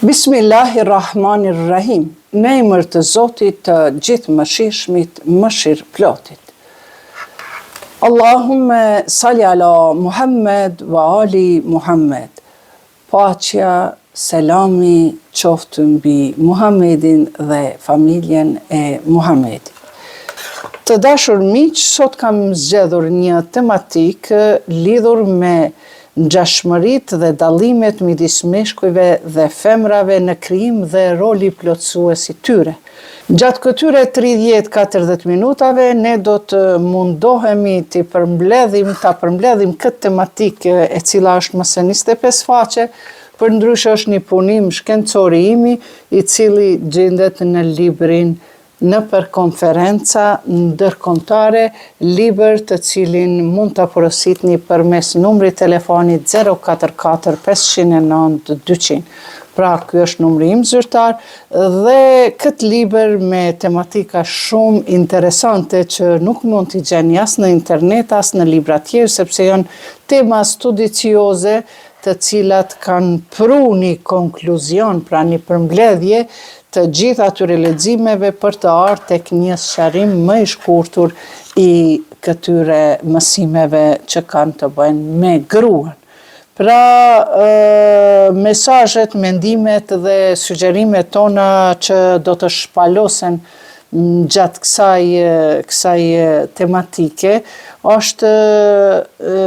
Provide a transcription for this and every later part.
Bismillahirrahmanirrahim. Në emër të Zotit të gjithë mëshirshmit, mëshirëplotit. Allahumme salli ala Muhammed wa ali Muhammed. Paqja, selami qoftë mbi Muhammedin dhe familjen e Muhammedit. Të dashur miq, sot kam zgjedhur një tematik lidhur me ngjashmëritë dhe dallimet midis meshkujve dhe femrave në krijim dhe roli plotësues i tyre. Gjatë këtyre 30-40 minutave ne do të mundohemi ta përmbledhim këtë tematikë e cila është më se 25 faqe, përndryshe është një punim shkencor i imi i cili gjendet në librin Nëpër konferenca ndërkombëtare, libër të cilin mund ta porositni përmes numrit telefonit 044 509 200. Pra, ky është numri im zyrtar dhe këtë libër me tematika shumë interesante që nuk mund t'i gjeni as në internet, as në libra tjerë, sepse janë tema studicioze të cilat kanë pru një konkluzion, pra një përmbledhje të gjithë atyre leximeve për të ardhur tek një sqarim më i shkurtur i këtyre mësimeve që kanë të bëjnë me gruan. Pra, mesazhet, mendimet dhe sugjerimet tona që do të shpalosen gjatë kësaj tematike është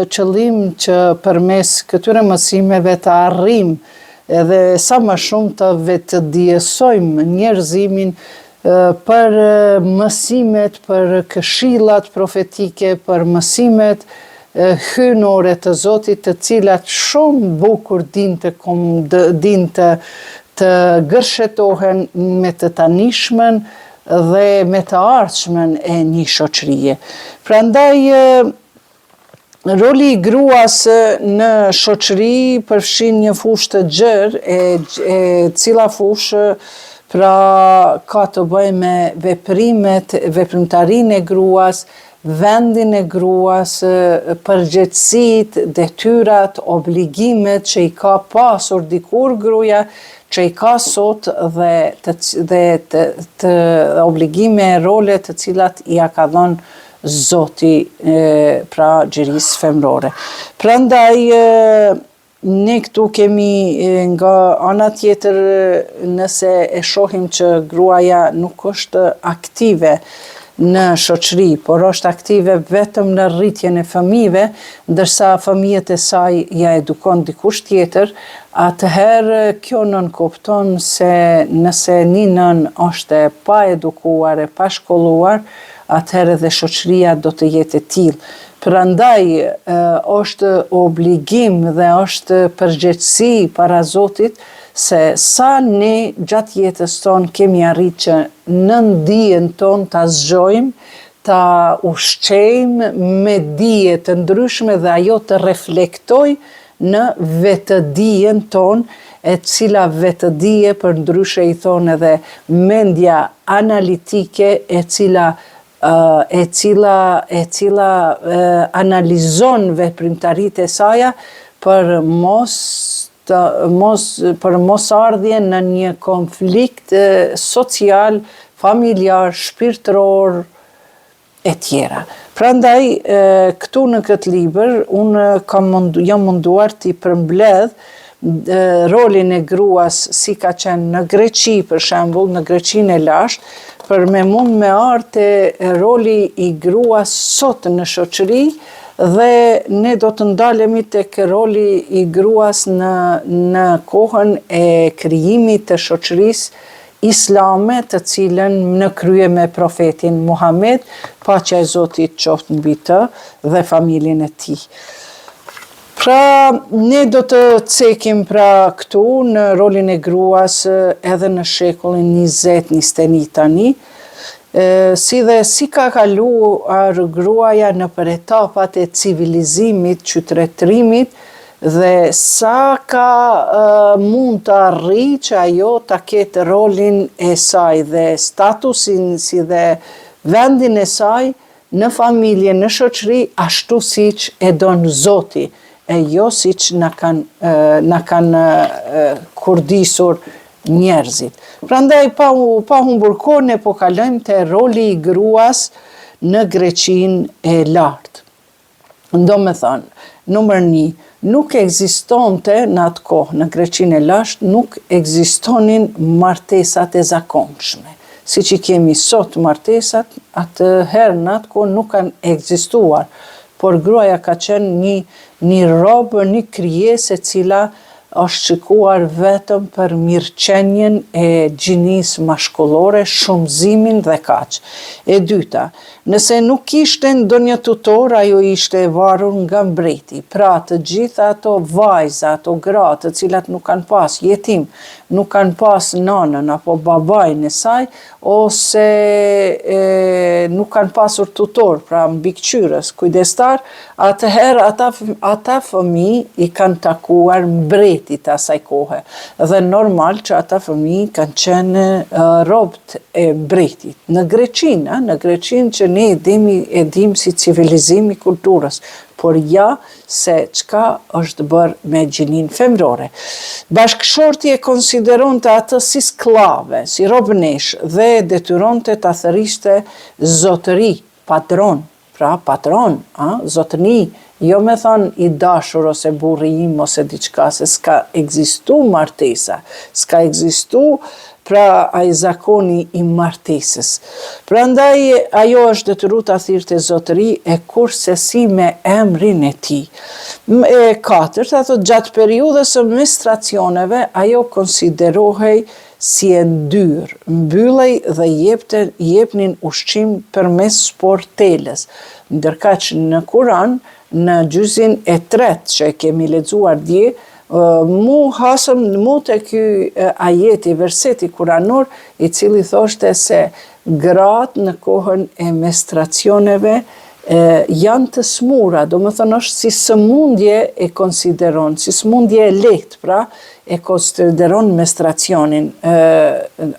qëllim që përmes këtyre mësimeve të arrijmë edhe sa më shumë të vetëdijësojmë njerëzimin për mësimet, për këshillat profetike, për mësimet hyjnore të Zotit, të cilat shumë bukur din të gërshetohen me të tanishmen dhe me të ardhshmen e një shoqërie. Prandaj roli i gruas në shoqëri përfshin një fushë të gjerë, e cila fushë pra ka të bëjë me veprimtarinë e gruas, vendin e gruas, përgjegjësitë, detyrat, obligimet që i ka pasur dikur gruaja, që i ka sot dhe të obligime e role të cilat i ka dhënë Zoti pra gjirisë femrore. Prandaj ne këtu kemi nga ana tjetër, nëse e shohim që gruaja nuk është aktive në shoqëri, por është aktive vetëm në rritjen e fëmijëve, ndërsa fëmijët e saj ja edukon dikush tjetër, atëherë kjo nënkupton se nëse një nën është e pa edukuar, e pa shkolluar, atëherë dhe shoqëria do të jetë e tillë. Prandaj është obligim dhe është përgjegjësi para Zotit se sa ne gjatë jetës tonë kemi arritë që në dijen tonë ta zgjojmë, ta ushqejmë me dije të ndryshme dhe ajo të reflektojë në vetëdijen tonë, e cila vetëdije përndryshe i thonë edhe mendja analitike e cila analizon veprimtaritë e saj për mosardhje në një konflikt social, familjar, shpirtëror e tjera. Prandaj këtu në këtë libër unë jam munduar t'i përmbledh rolin e gruas si ka qenë në Greqi, për shembull, në Greqinë e lashtë, për me mund me arte roli i gruas sot në shoqëri dhe ne do të ndalemi tek roli i gruas në kohën e krijimit të shoqërisë islame, të cilën në krye me profetin Muhammed, paqja e Zotit qoftë mbi të dhe familjen e tij. Pra, ne do të cekim pra këtu në rolin e gruas edhe në shekullin 20-21 tani, si ka kaluar gruaja nëpër etapat e civilizimit, qytetërimit, dhe sa mund të arrijë që ajo ta ketë rolin e saj dhe statusin si dhe vendin e saj në familje, në shoqëri, ashtu siç e don Zoti. e jo si që na kanë kurdisur njerëzit. Prandaj pa humbur kohë ne po kalojmë te roli i gruas në Greqinë e lartë. Do me thënë, numër 1, nuk ekzistonte në atë kohë, në Greqinë e lartë, nuk ekzistonin martesat e zakonshme. Si që kemi sot martesat, atëherë në atë kohë nuk kanë ekzistuar, por gruaja ka qenë një robë, një krijesë e cila është shikuar vetëm për mirëqenjen e gjinisë mashkullore, shumëzimin dhe kaq. E dyta, nëse nuk kishte ndonjë tutor, ajo ishte e varur nga mbreti. Pra të gjitha ato vajza, ato gra të cilat nuk kanë pas jetim, nuk kanë pas nanën apo babajnë e saj, ose nuk kanë pasur tutor, pra mbikëqyrës, kujdestar, atëherë ata fëmijë i kanë takuar mbretit asaj kohe. Dhe normal që ata fëmijë kanë qenë robët e mbretit. Në Greqinë që ne e dim si civilizimi kulturës, por ja se çka është bërë me gjinin femrore. Bashkëshorti e konsideronte atë si sklave, si robënesh dhe detyronte ta thëriste zotëri, patron, zotëni, jo me thonë i dashur ose burri im ose diçka, se s'ka ekzistu martesa, s'ka ekzistu pra ai zakoni i martesës. Prandaj ajo është detyruar ta thirrte zotëri e kurse si me emrin e tij. E katërta, thotë gjatë periudhës së menstruacioneve ajo konsiderohej si e ndyrë, mbyllej dhe jepnin ushqim përmes sportelës. Ndërkaq në Kur'an, në gjuzin e 3 që e kemi lexuar dje, mu të ky ajeti, verseti kuranor, i cili thoshte se gratë në kohën e menstruacioneve janë të smura, do më thënë është si sëmundje e konsideron, si sëmundje e lehtë, pra e konsideron menstruacionin,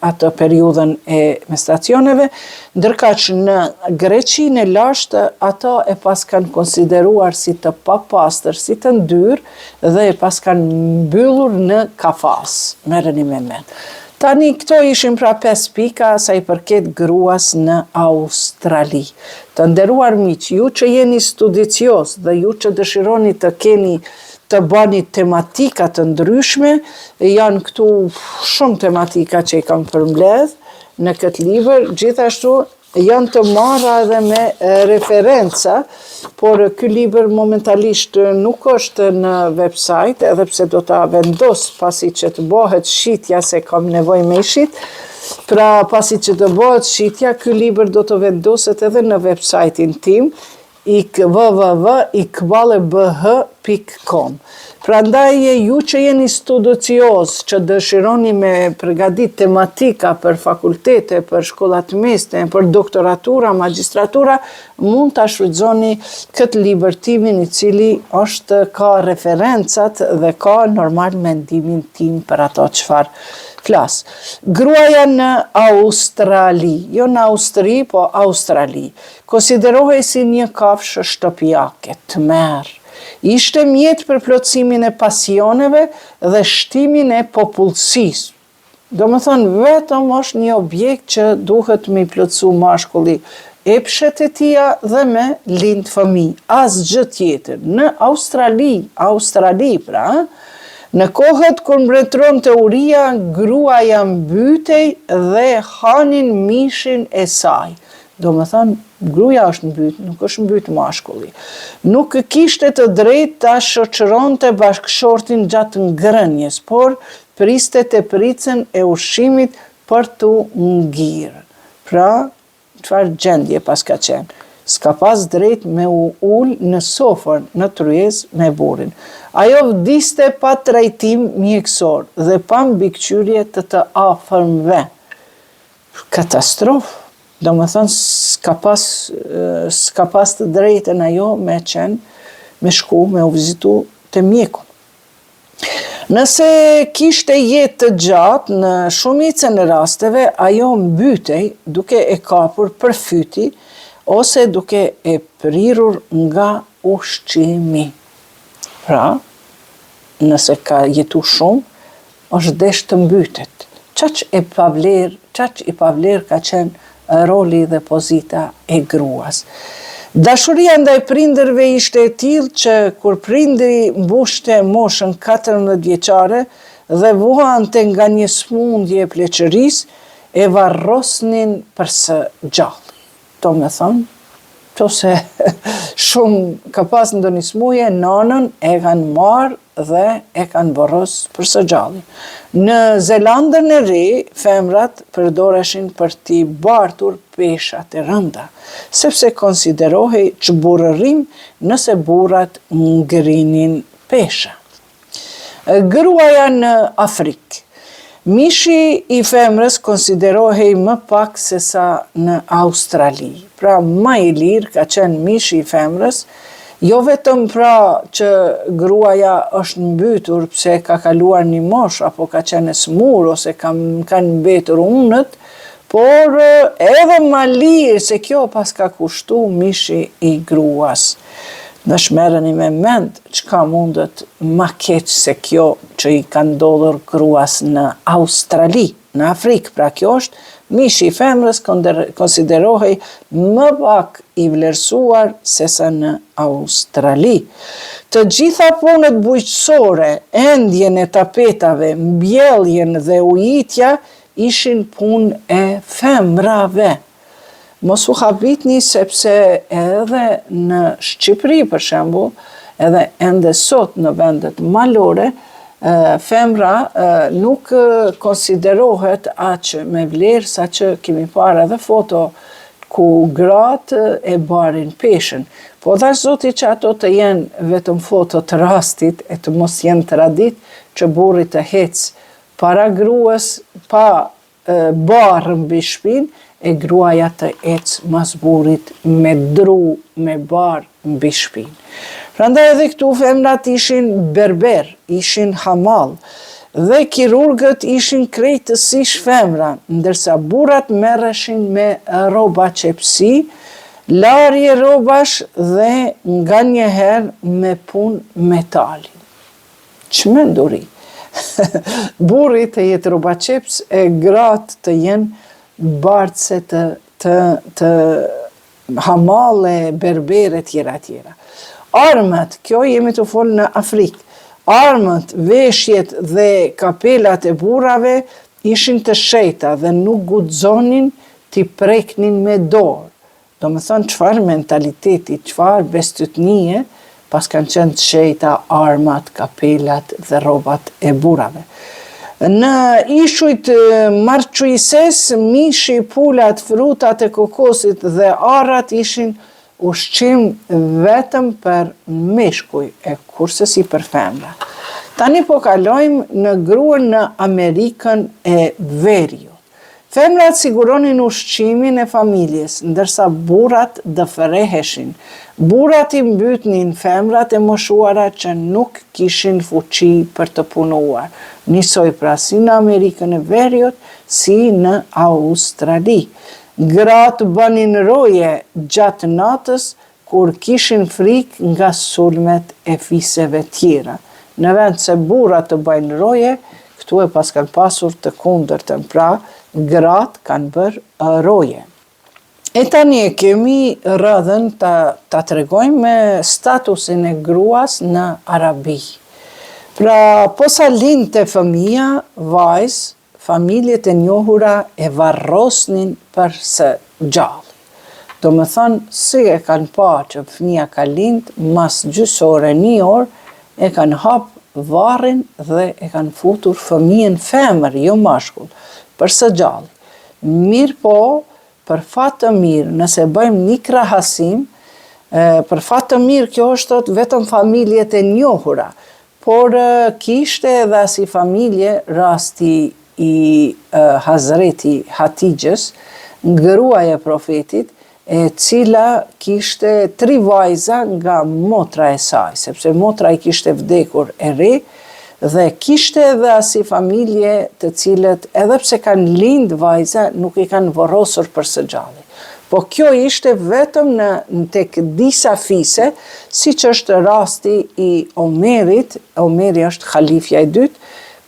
atë periudhën e menstruacioneve, ndërkaq në Greqinë e lashtë ata e pas kanë konsideruar si të papastër, si të ndyrë dhe e pas kanë mbyllur në kafas. Merreni me mend. Tani këto ishin pra 5 pika sa i përket gruas në Australi. Të nderuar miq, ju që jeni studicios dhe ju që dëshironi të bani tematika të ndryshme, janë këtu shumë tematika që i kam përmbledh në këtë libër, gjithashtu janë të marra edhe me referenca, por ky libër momentalisht nuk është në website, edhe pse do ta vendos pasi që të bëhet shitja, se kam nevojë me shit. Pra pasi që të bëhet shitja, ky libër do të vendoset edhe në website-in tim, www.iqbalebh.com. Prandaj ju që jeni studicios, që dëshironi me përgatit tematika për fakultete, për shkollat meste, për doktoratura, magjistratura, mund ta shfrytëzoni këtë libër timin i cili ka referencat dhe ka normal mendimin tim për ato çfarë flas. Gruaja në Australi, jo në Austri, po Australi, konsiderohej si një kafshë shtëpiake, tmerr. Ishte mjet për plotësimin e pasioneve dhe shtimin e popullsisë. Do më thonë, vetëm është një objekt që duhet me i plotësu mashkulli epshet e tia dhe me lind fëmijë. Asgjë tjetër. Në Australi pra, në kohët kur mbretëronte uria, gruaja mbytej dhe hanin mishin e saj. Do më thonë, gruaja është mbyt, nuk është mbyt mashkulli. Nuk kishte të drejtë ta shoqëronte bashkëshortin gjatë ngrënjes, por priste te pricën e ushqimit për t'u ngirë. Pra, çfarë gjendje pas ka qenë? S'ka pas drejt me u ul në sofër, në tryez me burrin. Ajo vdiste pa trajtim mjekësor dhe pa mbikëqyrje të afërmve. Katastrofë. Do më thënë, s'ka pas të drejtën ajo me shku, me u vizitu të mjeku. Nëse kishte jetë të gjatë, në shumicën e rasteve, ajo mbytej duke e kapur për fyti, ose duke e prirur nga ushqimi. Pra, nëse ka jetu shumë, është desh të mbytet. Qaq i pavler ka qenë roli dhe pozita e gruas. Dashuria ndaj prindërve ishte e tillë që kur prindri mbushte moshën 14 vjeçare dhe vuante nga një smundje pleqërisë, e varrosnin për së gjalli. Do me thonë, se shumë ka pas ndonjë smuje, nanën e kanë marrë dhe e kanë varros për së gjalli. Në Zelandën e Re, femrat përdoreshin për t'i bartur peshat e rënda, sepse konsiderohej çburrërim nëse burrat ngrinin pesha. Gruaja në Afrikë. Mishi i femrës konsiderohej më pak se sa në Australi. Pra, më i lirë ka qenë mishi i femrës, jo vetëm pra që gruaja është mbytur pse ka kaluar një moshë, apo ka qenë e smur, ose kanë mbetur unët, por edhe më lirë se kjo pas ka kushtu mishi i gruas. Në shmereni me mend çka mundet ma keq se kjo që i ka ndodhur gruas në Australi, në Afrikë. Pra kjo është mishi i femrës konsiderohej më pak i vlerësuar se sa në Australi. Të gjitha punët bujqësore, endjen e tapetave, mbjelljen dhe ujitja ishin punë e femrave. Mos u habitni sepse edhe në Shqipëri, për shembull, edhe ende sot në vendet malore, femra nuk konsiderohet aq me vlerë sa që kemi parë edhe foto ku gratë e barin peshën. Po dhash zoti që ato të jenë vetëm foto të rastit e të mos jenë tradit që burri të hecë para gruas pa barë mbi shpinë, e gruaja të ecë mas burrit me dru, me barë mbi shpinë. Prandaj edhe këtu femrat ishin berber, ishin hamal, dhe kirurgët ishin krejtësisht femra, ndërsa burrat merreshin me rroba qepsi, larje rrobash dhe nganjëherë me punë metali. Çmenduri. Burri të jetë rroba qeps e gratë të jenë bartëse të hamale, berbere, tjera. Armët, kjo jemi të folë në Afrikë, armët, veshjet dhe kapelat e burrave ishin të shejta dhe nuk guxonin t'i preknin me dorë. Do me thonë çfarë mentaliteti, çfarë bestytnie, pas kanë qenë të shejta armat, kapelat dhe rrobat e burrave. Në ishujt marçuises, mishi, pulat, frutat e kokosit dhe arrat ishin ushqim vetëm për meshkuj, e kurse si për femra. Tani po kalojmë në gruan në Amerikën e Veriut. Femrat siguronin ushqimin e familjes, ndërsa burrat dëfëreheshin. Burrat i mbytnin femrat e moshuara që nuk kishin fuqi për të punuar. Njësoj pra si në Amerikën e Veriut, si në Australi. Gratë bënin roje gjatë natës kur kishin frikë nga sulmet e fiseve tjera. Në vend se burrat të bëjnë roje, këtu e pas kanë pasur të kundërtën, pra gratë kanë bërë roje. E tani e kemi rrëdhën ta tregojmë me statusin e gruas në Arabi. Pra, posa lindte fëmia, vajzë, familjet e njohura e varrosnin për së gjalli. Do me thonë, si e kanë pa që fëmia ka lind, mas gjysore, 1 orë, e kanë hapë varrin dhe e kanë futur fëmijën femër, jo mashkull, për së gjalli. Mirë po, për fat të mirë, nëse bëjmë një krahasim, për fat të mirë kjo është vetëm familjet e njohura, por kishte edhe si familje rasti i Hazreti Hatijës, gruaja e profetit, e cila kishte 3 vajza nga motra e saj, sepse motra i kishte vdekur e re, dhe kishte edhe si familje të cilët edhe pse kanë lind vajza, nuk i kanë varrosur për së gjalli. Po kjo ishte vetëm tek disa fise, siç është rasti i Omerit. Omeri është halifja e dytë,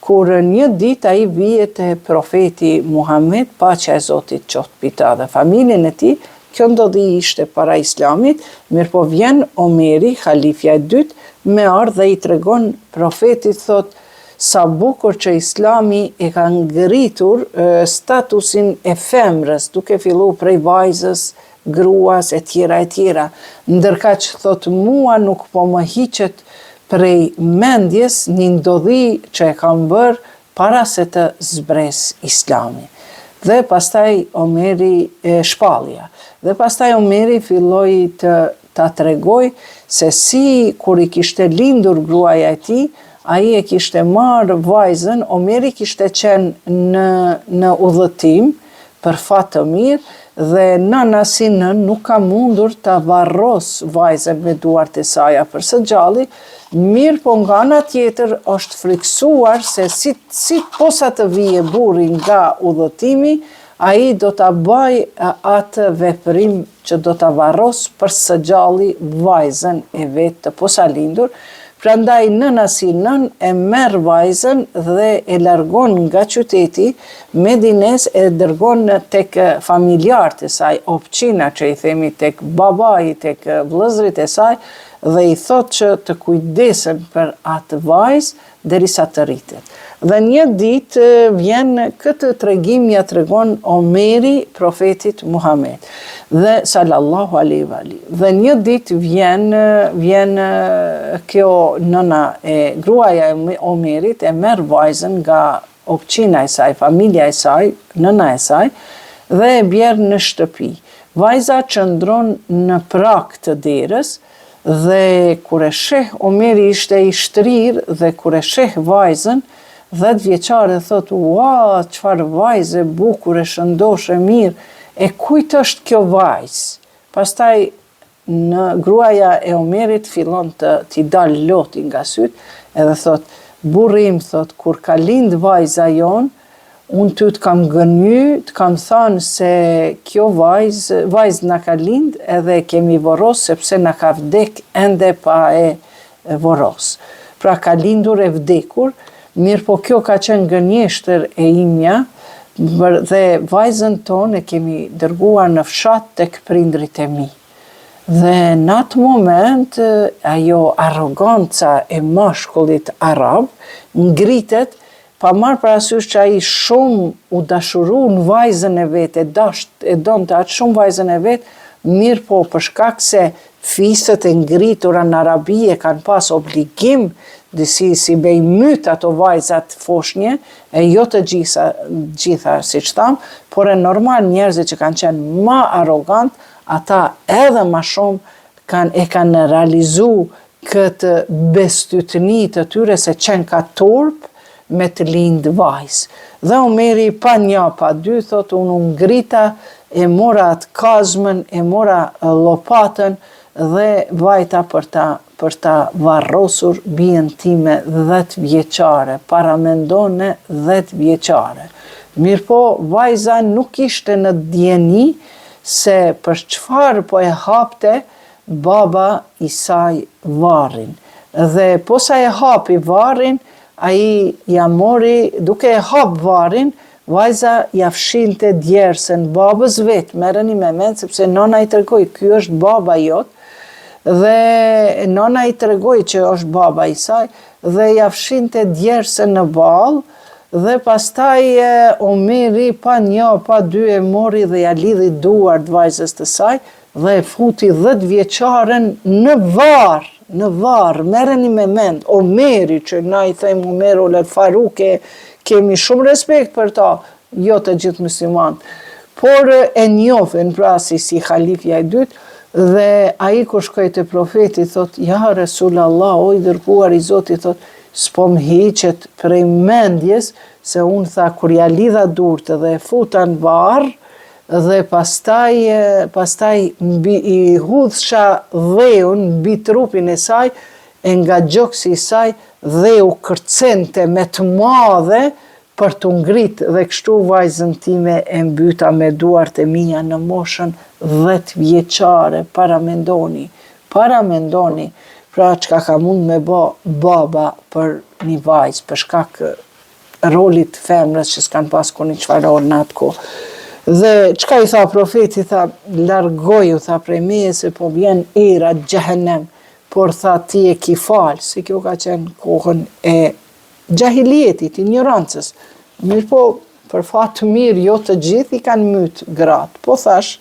kur një ditë ai vije te profeti Muhammed, paqja e Zotit qoftë mbi ta dhe familjen e tij. Kjo ndodhi ishte para Islamit, mirëpo vjen Omeri, halifja e dytë, me ardhë dhe i tregon profetit, thot, sa bukur që Islami e ka ngritur statusin e femrës, duke fillu prej vajzës, gruas, e tjera, ndërka që thot mua nuk po më hiqet prej mendjes një ndodhi që e kam bërë para se të zbres Islami. Dhe pastaj Omeri shpallja. Dhe pastaj Omeri filloi ta tregoj se si kur i kishte lindur gruaja e tij, ai e kishte marrë vajzën. Omeri kishte qenë në udhëtim për fat të mirë dhe nëna si nën nuk ka mundur ta varros vajzën me duart e saj për së gjalli, mirë po nga ana tjetër është friksuar se si posa të vije burri nga udhëtimi, ai do ta bëj atë veprim që do ta varros për së gjalli vajzën e vet të posalindur. Prandaj nëna si nën e merr vajzën dhe e largon nga qyteti Medines, e dërgon tek familjarët e saj, opçina që i themi, tek babai, tek vëllezërit e saj, dhe i thot që të kujdesen për atë vajzë derisa të rritet. Dhe një ditë vjen këtë tregim, ja tregon Omeri profetit Muhammed, dhe sallallahu alaihi wa alihi. Dhe një ditë vjen kjo nëna e gruaja e Omerit, e merr vajzën nga opçina e saj, familja e saj, nëna e saj, dhe e bjerë në shtëpi. Vajza qëndron në prag të derës, dhe kur e sheh, Omeri ishte i shtrirë, dhe kur e sheh vajzën, 10 vjeçare, thot, ua, çfarë vajze bukur, e shëndosh, e mirë, e kujt është kjo vajzë? Pastaj në gruaja e Omerit fillon t'i dal loti nga syt, edhe thot, burri im, thot, kur ka lind vajza jon, unë ty të kam gënjy, të kam thënë se kjo vajzë na ka lind, edhe kemi vorros sepse na ka vdek ende pa e vorros. Pra ka lindur e vdekur, mirë po kjo ka qenë gënjeshtër e imja, dhe vajzën tonë e kemi dërguar në fshat tek prindrit e mi. Dhe në atë moment, ajo arroganca e mashkullit arab ngritet, pa marrë parasysh që ai shumë u dashuru në vajzën e vet, e donte atë shumë vajzën e vet, mirë po për shkak se fisët e ngritura në Arabi e kanë pas obligim si me i myt ato vajzat foshnje, e jo të gjitha si që tham, por e normal njerëzit që kanë qenë ma arrogant, ata edhe ma shumë e kanë realizu këtë bestytni të tyre se qenë ka turp me të lind vajzë. Dhe Omeri pa një, pa dy, thot, unë ngrita, e mora atë kazmën, e mora lopatën dhe vajta për ta varrosur bijën time 10 vjeçare, paramendone 10 vjeçare. Mirë po, vajza nuk ishte në djeni se për çfarë po e hapte baba i saj varrin. Dhe posa e hapi varrin, ai ja mori, duke e hap varrin, vajza ja fshinte djersën babës vet, merreni me mend sepse nona i tregoi, ky është baba jot, dhe nona i tregoi që është baba i saj, dhe ja fshinte djersën në ball, dhe pastaj Omeri pa një, pa dy e mori dhe ja lidhi duart vajzës të saj, dhe e futi 10 vjeçaren në varr, merreni me mend, Omeri, që na i them Omer ul Faruke, kemi shumë respekt për ta, jo të gjithë muslimanët, por e njohin pra si halifja e dytë, dhe ai kur shkoi te profeti thot, ja Resulallah, o i dërguar i Zotit, thot, s'po më hiqet prej mendjes, se unë tha, kur ja lidha durt dhe futa në varr, dhe pastaj i hudhsha dheun mbi trupin e saj, e nga gjoksi i saj dheu kërcente me të madhe, për të ngrit dhe kështu vajzën time e mbyta me duart e mia në moshën 10 vjeçare, para mendoni, pra çka ka mund me baba për një vajzë, për shkak rolit femrës që s'kan pas kur një qfarë rol në atë kohë. Dhe çka i tha profeti, tha, largoju, tha, prej meje se po vjen era xhehenem, por tha ti e ki falë, se kjo ka qenë kohën e gjahiljetit, ignorancës. Mirë po, për fat të mirë, jo të gjithë i kanë mytë gratë, po thash,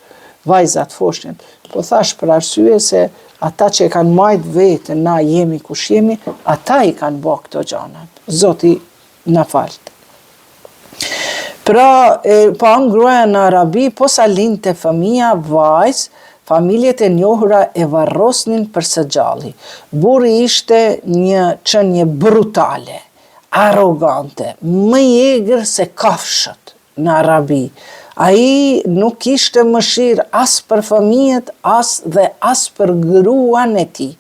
vajzat foshin, po thash për arsye se ata që e kanë majt vetën, na jemi kush jemi, ata i kanë bë këto gjanat. Zoti na falt. Pra, pa ngruaja në Arabi, po sa linte fëmia, vajzë, familjet e njohura e varrosnin për së gjalli. Burri ishte një qenie brutale, arrogante, më i egër se kafshët në Arabi. Ai nuk ishte mëshirë as për fëmijët, as për gruan e tij.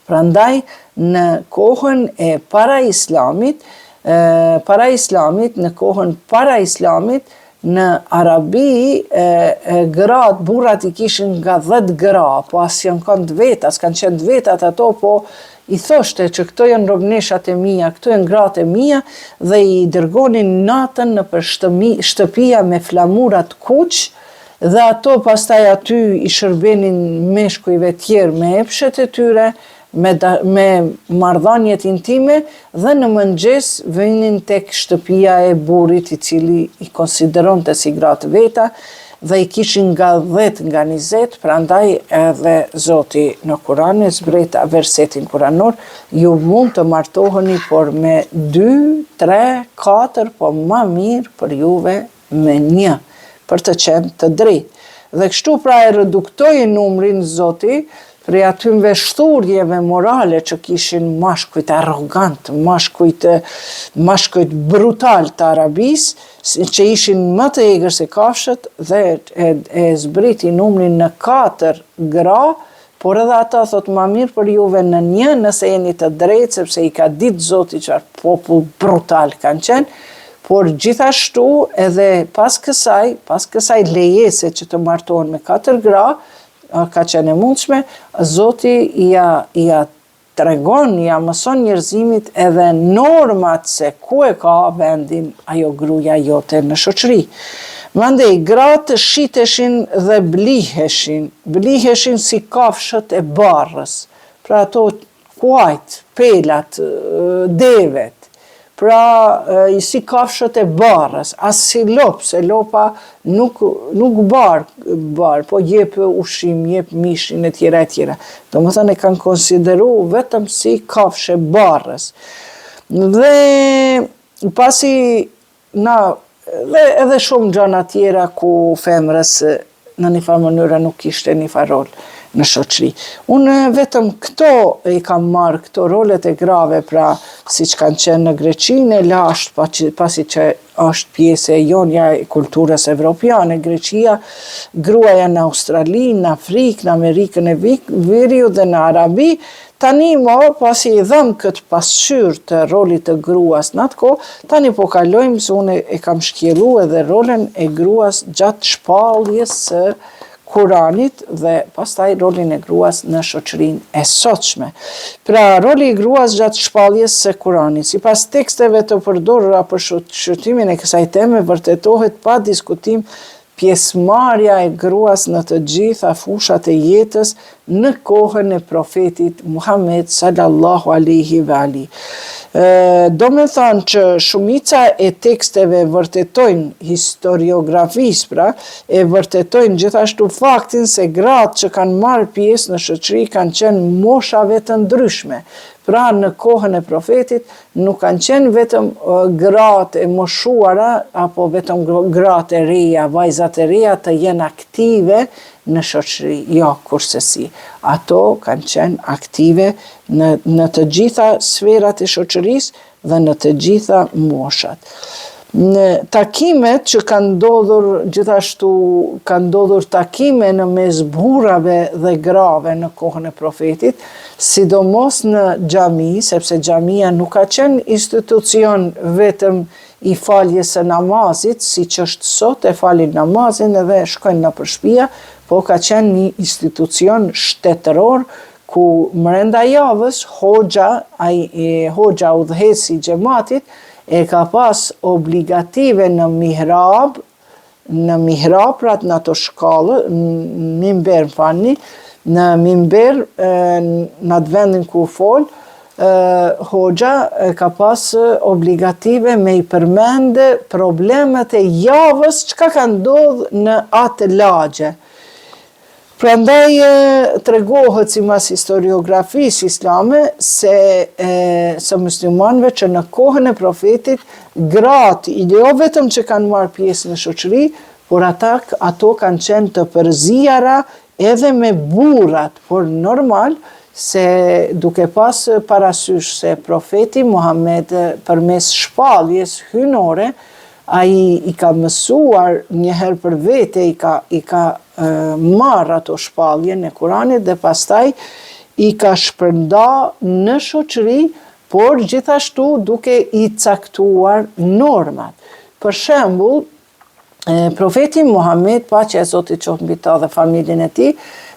Prandaj, në kohën e para islamit, në kohën para islamit, në Arabi, burrat i kishin nga 10 gra, po as janë kanë të veta, s'kanë qenë të vetat ato, po i thoshte që këto janë robneshat e mia, këto janë gratë e mia, dhe i dërgonin natën në për shtëpia me flamurat kuq, dhe ato pastaj aty i shërbenin meshkujve tjerë me epshet e tyre, me marrëdhëniet intime, dhe në mëngjes vinin tek shtëpia e burrit i cili i konsideronte si gratë veta dhe i kishin nga 10 nga 20, prandaj edhe Zoti në Kur'an e zbreta versetin kuranor, ju mund të martoheni por me 2, 3, 4, po më mirë për juve me 1, për të qenë të drejtë. Dhe kështu pra e reduktoi numrin Zoti prej atymve shturjeve morale që kishin mashkujt arrogant, mashkujt brutal të Arabis, që ishin më të egër se kafshët, dhe e zbriti numrin në 4 gra, por edhe ata thot më mirë për juve në 1 nëse jeni të drejtë, sepse i ka ditë Zoti çfarë popull brutal kanë qenë, por gjithashtu edhe pas kësaj lejese që të martohen me 4 gra, ka qenë e mundshme, Zoti ja tregon, ja mëson njerëzimit edhe normat se ku e ka vendin ajo gruaja jote në shoqëri. Mandej, gratë shiteshin dhe bliheshin si kafshët e barrës, pra ato kuajt, pelat, devet, pra si kafshët e barrës, as si lopë, se lopa nuk barë, po jep ushqim, jep mishin e tjera. Do më thënë e kanë konsideru vetëm si kafshë e barrës. Dhe pasi dhe edhe shumë gjana tjera ku femrës në një farë mënyra nuk ishte një farë rol në shoqëri. Unë vetëm këto i kam marrë, këto rolet e grave, pra si që kanë qenë në Greqinë e lashtë, pasi që është pjesë e jonja e kulturës evropiane. Greqia, gruaja në Australi, në Afrikë, në Amerikën e Veriut dhe në Arabi, tani pasi i dhëm këtë pasqyrë të rolit të gruas në atë kohë, tani po kalojmë se unë e kam shkjelu edhe rolin e gruas gjatë shpalljes së Kuranit dhe pastaj rolin e gruas në shoqërinë e sotshme. Pra, roli i gruas gjatë shpalljes së Kuranit, sipas teksteve të përdorura për shërtimin e kësaj teme, vërtetohet pa diskutim pjesëmarrja e gruas në të gjitha fushat e jetës në kohën e profetit Muhammed sallallahu alaihi ve ali. Do me thënë që shumica e teksteve vërtetojnë historiografisë, pra, e vërtetojnë gjithashtu faktin se gratë që kanë marrë pjesë në shoqëri kanë qenë moshave të ndryshme. Pra në kohën e profetit nuk kanë qenë vetëm gratë e moshuara, apo vetëm gratë e reja, vajzat e reja të jenë aktive në shoqëri, jo kurse si. Ato kanë qenë aktive në të gjitha sferat e shoqërisë dhe në të gjitha moshat. Në takimet që kanë ndodhur, gjithashtu kanë ndodhur takime në mes burrave dhe grave në kohën e profetit, sidomos në xhami, sepse xhamia nuk ka qenë institucion vetëm i faljes së namazit, si që është sot, e falin namazin edhe shkojnë në përshpia, po ka qenë një institucion shtetëror ku mrenda javës hoxha udhëhesi i xhamatit e ka pas obligative në mihrab, pra në ato shkallë, në mimber, në atë vendin ku fol, hoxha ka pas obligative me i përmende problemet e javës çka ka ndodhur në atë lagje. Prandaj tregohet sipas historiografisë islame së muslimanëve që në kohën e profetit gratë, jo vetëm që kanë marrë pjesë në shoqëri, por ato kanë qenë të përzijara edhe me burrat, por normal se duke pas parasysh se profeti Muhammed përmes shpalljes hynore, ai i ka mësuar njëherë për vete, i ka marrë ato shpallje në Kuranit dhe pastaj i ka shpërnda në shoqëri, por gjithashtu duke i caktuar normat. Për shembull, profeti Muhammed, paqja e Zotit qoftë mbi ta dhe familjen e tij,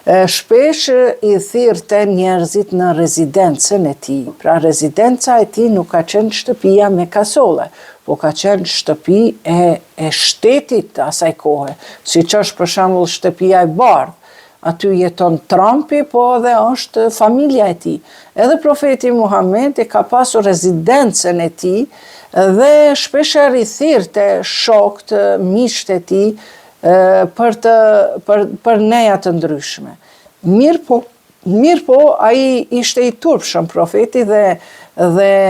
shpesh i thirrte njerëzit në rezidencën e tij. Pra rezidenca e tij nuk ka qenë shtëpia me kasole, po ka qenë shtëpi e shtetit të asaj kohe, siç është për shembull shtëpia e Bardh. Aty jeton Trumpi, po edhe është familja e tij. Edhe profeti Muhammed e ka pasur rezidencën e tij dhe shpeshherë i thirrte shokët, miqtë e tij për neja të ndryshme. Mirë po, ai ishte i turpshëm profeti dhe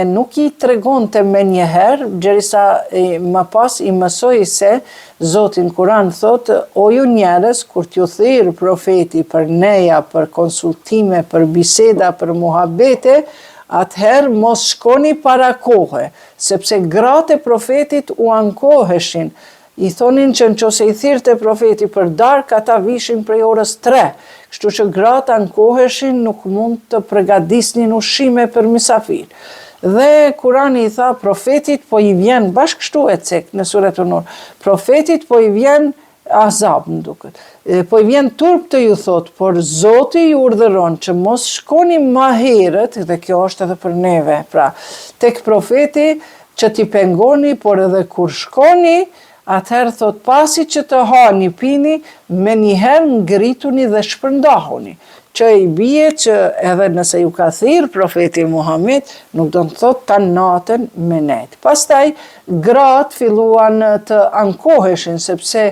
nuk i tregonte me njëherë, derisa më pas i mësoi se Zoti në Kuran thotë, o ju njerëz, kur t'ju thirr profeti për neja, për konsultime, për biseda, për muhabete, atëherë mos shkoni para kohe, sepse gratë e profetit u ankoheshin. I thonin që nëse i thirrte profeti për darkë, ata vishin prej orës 3. Kështu që gratë ankoheshin, nuk mund të përgatisnin ushqime për mysafir. Dhe Kurani i tha, profetit po i vjen, bashkë kështu e cek në suretun Nur, profetit po i vjen azab, më duket. Po i vjen turp të ju thot, por Zoti ju urdhëron që mos shkoni më herët, dhe kjo është edhe për neve, pra, tek profeti që t'i pengoni, por edhe kur shkoni, atëherë thot pasi që të hani pini, me njëherë ngrituni dhe shpërndahuni. Që i bie që edhe nëse ju ka thirr profeti Muhammed, nuk do të thot ta natën me net. Pastaj gratë filluan të ankoheshin, sepse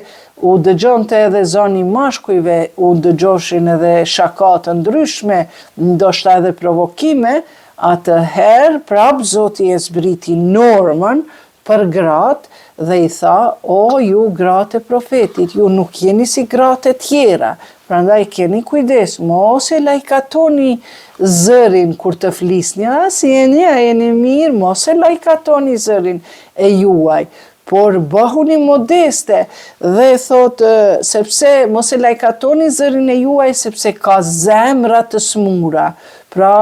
u dëgjonte edhe zoni mashkujve, u dëgjoshin edhe shaka të ndryshme, ndoshta edhe provokime, atëherë prap Zoti e zbriti normën për gratë dhe i tha, o ju gratë e profetit, ju nuk jeni si gratë e tjera, prandaj keni kujdes, mos e lajkatoni zërin kur të flisni, si jeni mirë, mos e lajkatoni zërin e juaj, por bëhuni modeste dhe thot, sepse mos e lajkatoni zërin e juaj, sepse ka zemra të smura, pra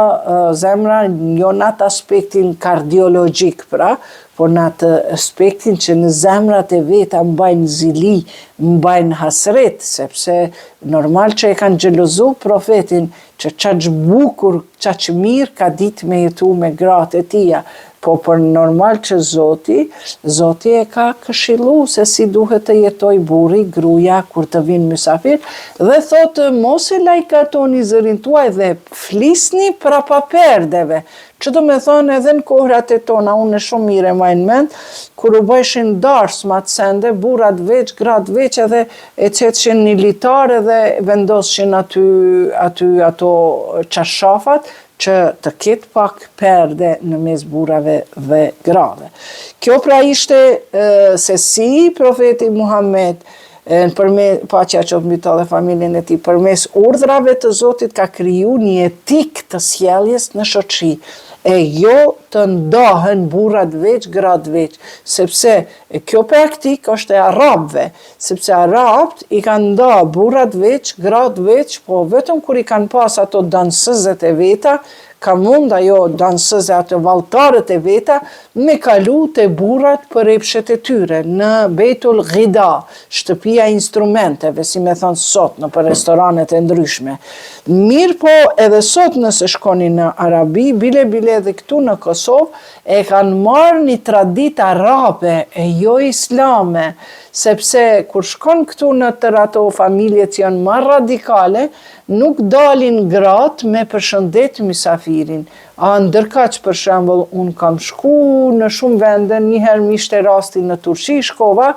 zemra jo në atë aspektin kardiologjik, pra, por në atë aspektin që në zemrat e veta mbajnë zili, mbajnë hasret, sepse normal që e kanë xhelozu profetin që çaq bukur, çaq mirë ka ditë me jetu me gratë e tia, po për normal që Zoti e ka këshillu se si duhet të jetoj burri, gruaja kur të vinë mysafir, dhe thotë mos e lajkatoni zërin tuaj dhe flisni prapa perdeve. Që do me thonë edhe në kohrat e tona, unë shumë mire majnë mend, kur u bëjshin darsmat sende, burrat veç, gratë veç edhe e qetshin një litar edhe vendoshin aty ato qashafat, që të ketë pak perde në mes burrave dhe grave. Kjo pra ishte se si profeti Muhammed, paqja qoftë mbi ta dhe familjen e tij, përmes urdhrave të Zotit ka kriju një etik të sjelljes në shoqëri, e jo të ndahen burrat veç, gratë veç, sepse kjo praktik është e arabëve, sepse arabët i kanë nda burrat veç, gratë veç, po vetëm kur i kanë pas ato dansëzet e veta, ka mund ajo dansëze atë valtarët e veta me kalu të burrat për epshet e tyre në Beitul Ghida, shtëpia instrumenteve, si me thonë sot në për restoranet e ndryshme. Mirë po edhe sot nëse shkoni në Arabi, bile edhe këtu në Kosovë, e kanë marrë një tradit arabe e jo islame, sepse kur shkon këtu në tërë ato familje që janë më radikale, nuk dalin gratë me përshëndet mysafirin. Ndërkaq për shembull, unë kam shku në shumë vende, njëherë m'ishte rasti në Turqi, shkova,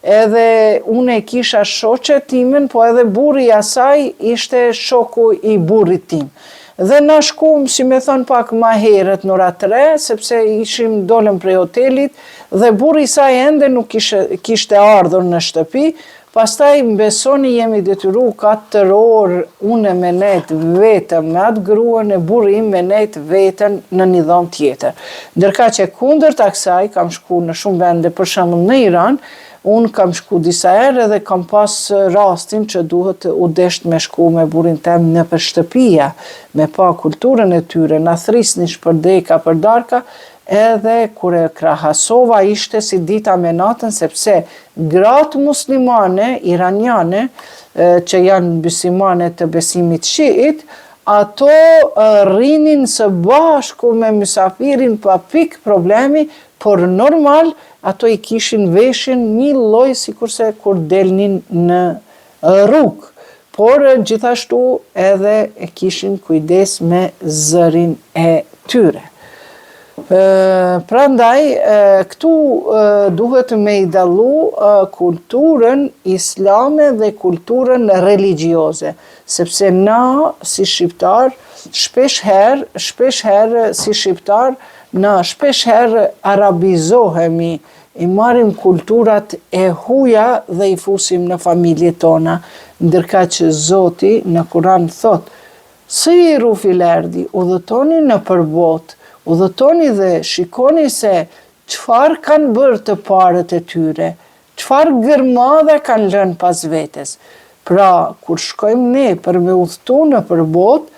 edhe unë e kisha shoqe timen, po edhe burri i asaj ishte shoku i burrit tim. Dhe na shkum, si me thonë pak ma herët në ora 3, sepse ishim dolem prej hotelit, dhe burri i saj ende nuk kishte ardhur në shtëpi. Pastaj mbesoni jemi detyru 4 orë une me nejt vetëm me atë gruën e burri im me nejt vetën në një dhomë tjetër. Ndërka që kundër të kësaj, kam shku në shumë vende, për shembull në Iran, unë kam shku disa herë dhe kam pas rastin që duhet u desht me shku me burrin tem në për shtëpia, me pa kulturën e tyre, na thrisni shpërdeka për darka, edhe kur e krahasova ishte si dita me natën, sepse gratë muslimane, iraniane, që janë besimane të besimit shiit, ato rrinin së bashku me mysafirin pa pik problemi, por normal ato i kishin veshin një lloj sikurse kur delnin në rrugë, por gjithashtu edhe e kishin kujdes me zërin e tyre. Prandaj, këtu duhet me i dallu kulturën islame dhe kulturën religjioze, sepse na si shqiptar, shpesh herë si shqiptar, na shpesh herë arabizohemi, i marrim kulturat e huja dhe i fusim në familje tona, ndërka që Zoti në Kur'an thot, siru fil ardi, udhëtoni në përbot, udhëtoni dhe shikoni se çfarë kanë bërë të parët e tyre, çfarë gërmadha kanë lënë pas vetes. Pra, kur shkojmë ne për me udhëtu në përbot,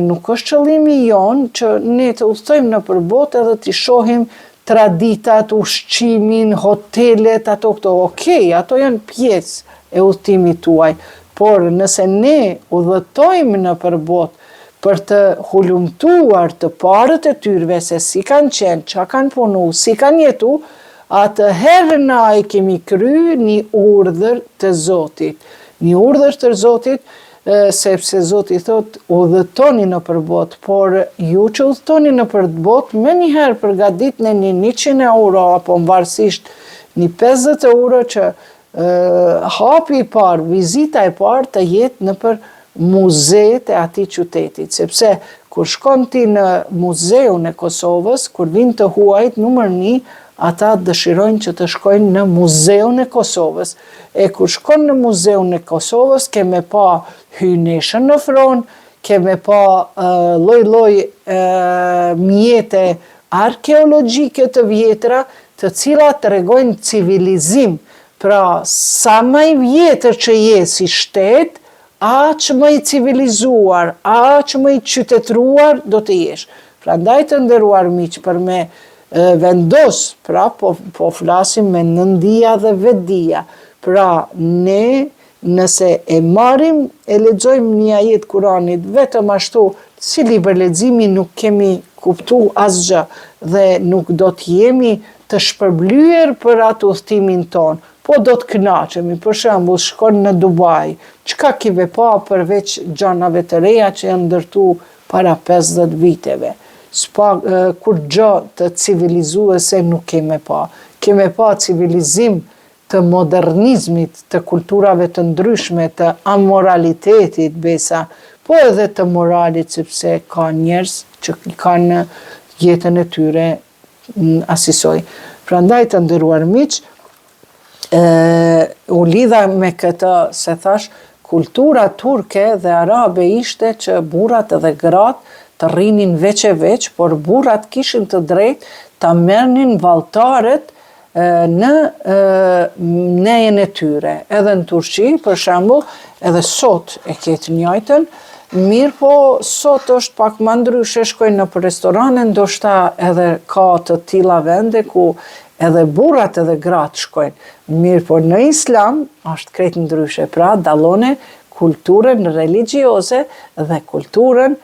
nuk është qëllimi jonë që ne të udhëtojmë në përbot edhe të shohim traditat, ushqimin, hotelet, ato këto. Okej, ato janë pjesë e udhëtimit tuaj, por nëse ne udhëtojmë në përbot për të hulumtuar të parët e tyrve se si kanë qenë, qa kanë punu, si kanë jetu, atëherë na e kemi kry një urdhër të Zotit. Një urdhër të Zotit, sepse Zoti thot udhëtoni në përbot, por ju që udhëtoni në përbot, me njëherë përgatit në një 100 euro, apo varësisht një 50 euro që hapi i parë, vizita e parë të jetë në për muzeet e ati qytetit, sepse kur shkon ti në muzeun e Kosovës, kur vinë të huajt numër 1, ata dëshirojnë që të shkojnë në muzeun e Kosovës. E kur shkon në muzeun e Kosovës, ke me pa hyneshën në fron, ke me pa lloj mjete arkeologjike të vjetra, të cilat tregojnë civilizim. Pra, sa më i vjetër që je si shtet, aq më i civilizuar, aq më i qytetruar do të jesh. Prandaj të nderuar miq, për me vendos, pra po flasim me nëndia dhe vetdia. Pra ne nëse e marrim e lexojmë një ajet Kuranit vetëm ashtu, si libër leximi nuk kemi kuptu asgjë dhe nuk do të jemi të shpërblyer për atë udhëtimin ton. Po do të kënaqemi, për shembull shkon në Dubai, çka kive pa përveç gjanave të reja që janë ndërtu para 50 viteve. Kur gjë të civilizuese nuk keme pa. Keme pa civilizim të modernizmit, të kulturave të ndryshme, të amoralitetit besa, po edhe të moralit, sepse ka njerëz që kanë jetën e tyre asisoj. Prandaj të nderuar miq, u lidha me këtë se thash, kultura turke dhe arabe ishte që burrat edhe gratë të rrinin veç e veç, por burrat kishin të drejtë ta merrnin valltarët në nejen e tyre. Edhe në Turqi, për shembull, edhe sot e ketë njëjtën, Mirë po, sot është pak më ndryshe, shkojnë në për restorane, ndoshta edhe ka të tilla vende ku edhe burrat edhe gratë shkojnë. Mirë po, në islam është krejt ndryshe, pra dallone kulturën religjioze dhe kulturën